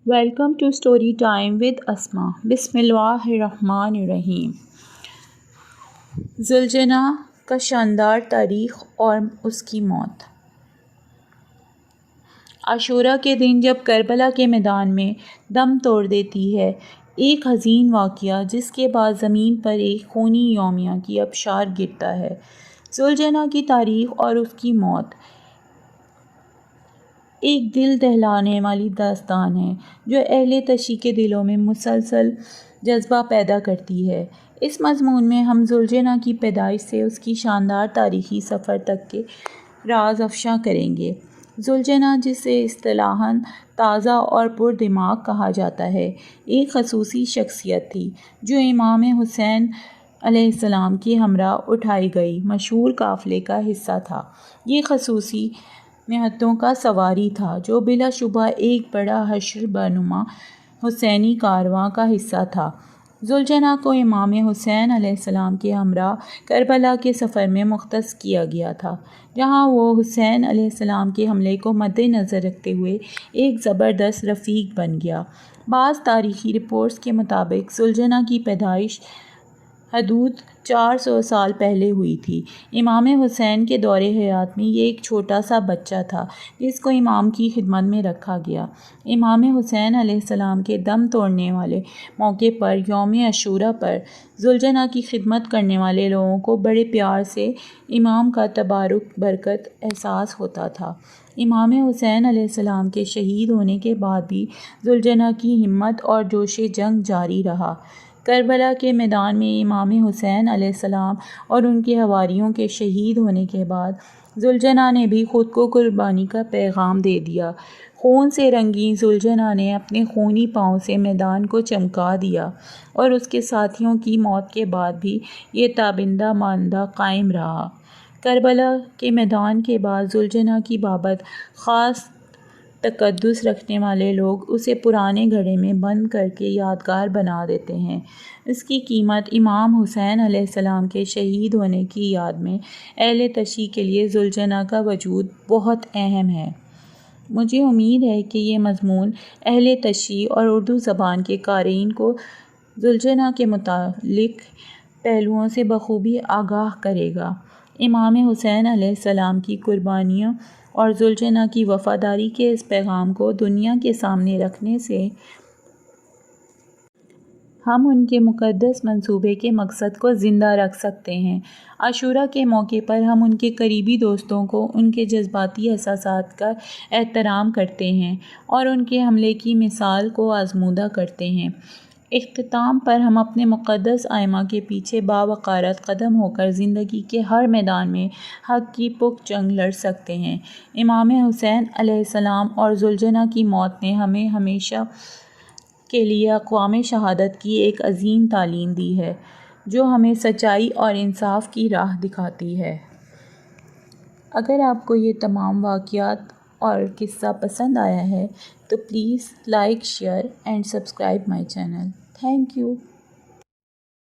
Welcome to story time with Asma. بسم اللہ الرحمن الرحیم۔ زلجنہ کا شاندار تاریخ اور اس کی موت۔ عاشوراء کے دن جب کربلا کے میدان میں دم توڑ دیتی ہے ایک حزین واقعہ، جس کے بعد زمین پر ایک خونی یومیہ کی آبشار گرتا ہے۔ زلجنہ کی تاریخ اور اس کی موت ایک دل دہلانے والی داستان ہے جو اہل تشیع کے دلوں میں مسلسل جذبہ پیدا کرتی ہے۔ اس مضمون میں ہم زلجنہ کی پیدائش سے اس کی شاندار تاریخی سفر تک کے راز افشا کریں گے۔ زلجنہ، جسے اصطلاحاً تازہ اور پردماغ کہا جاتا ہے، ایک خصوصی شخصیت تھی جو امام حسین علیہ السلام کے ہمراہ اٹھائی گئی مشہور قافلے کا حصہ تھا۔ یہ خصوصی نہتوں کا سواری تھا جو بلا شبہ ایک بڑا حشر بنما حسینی کارواں کا حصہ تھا۔ زلجنہ کو امام حسین علیہ السلام کے ہمراہ کربلا کے سفر میں مختص کیا گیا تھا، جہاں وہ حسین علیہ السلام کے حملے کو مد نظر رکھتے ہوئے ایک زبردست رفیق بن گیا۔ بعض تاریخی رپورٹس کے مطابق زلجنہ کی پیدائش حدود 400 سال پہلے ہوئی تھی۔ امام حسین کے دور حیات میں یہ ایک چھوٹا سا بچہ تھا جس کو امام کی خدمت میں رکھا گیا۔ امام حسین علیہ السلام کے دم توڑنے والے موقع پر یوم عاشوراء پر زلجنہ کی خدمت کرنے والے لوگوں کو بڑے پیار سے امام کا تبارک برکت احساس ہوتا تھا۔ امام حسین علیہ السلام کے شہید ہونے کے بعد بھی زلجنہ کی ہمت اور جوش جنگ جاری رہا۔ کربلا کے میدان میں امام حسین علیہ السلام اور ان کے حواریوں کے شہید ہونے کے بعد زلجنہ نے بھی خود کو قربانی کا پیغام دے دیا۔ خون سے رنگین زلجنہ نے اپنے خونی پاؤں سے میدان کو چمکا دیا اور اس کے ساتھیوں کی موت کے بعد بھی یہ تابندہ ماندہ قائم رہا۔ کربلا کے میدان کے بعد زلجنہ کی بابت خاص تقدس رکھنے والے لوگ اسے پرانے گھڑے میں بند کر کے یادگار بنا دیتے ہیں۔ اس کی قیمت امام حسین علیہ السلام کے شہید ہونے کی یاد میں اہل تشیع کے لیے زلجنہ کا وجود بہت اہم ہے۔ مجھے امید ہے کہ یہ مضمون اہل تشیع اور اردو زبان کے قارئین کو زلجنہ کے متعلق پہلوؤں سے بخوبی آگاہ کرے گا۔ امام حسین علیہ السلام کی قربانیوں اور زلجنہ کی وفاداری کے اس پیغام کو دنیا کے سامنے رکھنے سے ہم ان کے مقدس منصوبے کے مقصد کو زندہ رکھ سکتے ہیں۔ عاشوراء کے موقع پر ہم ان کے قریبی دوستوں کو ان کے جذباتی احساسات کا احترام کرتے ہیں اور ان کے حملے کی مثال کو آزمودہ کرتے ہیں۔ اختتام پر ہم اپنے مقدس ائمہ کے پیچھے باوقارت قدم ہو کر زندگی کے ہر میدان میں حق کی پختہ جنگ لڑ سکتے ہیں۔ امام حسین علیہ السلام اور زلجنہ کی موت نے ہمیں ہمیشہ کے لیے اقوام شہادت کی ایک عظیم تعلیم دی ہے جو ہمیں سچائی اور انصاف کی راہ دکھاتی ہے۔ اگر آپ کو یہ تمام واقعات اور قصہ پسند آیا ہے تو please like, share and subscribe my channel. Thank you.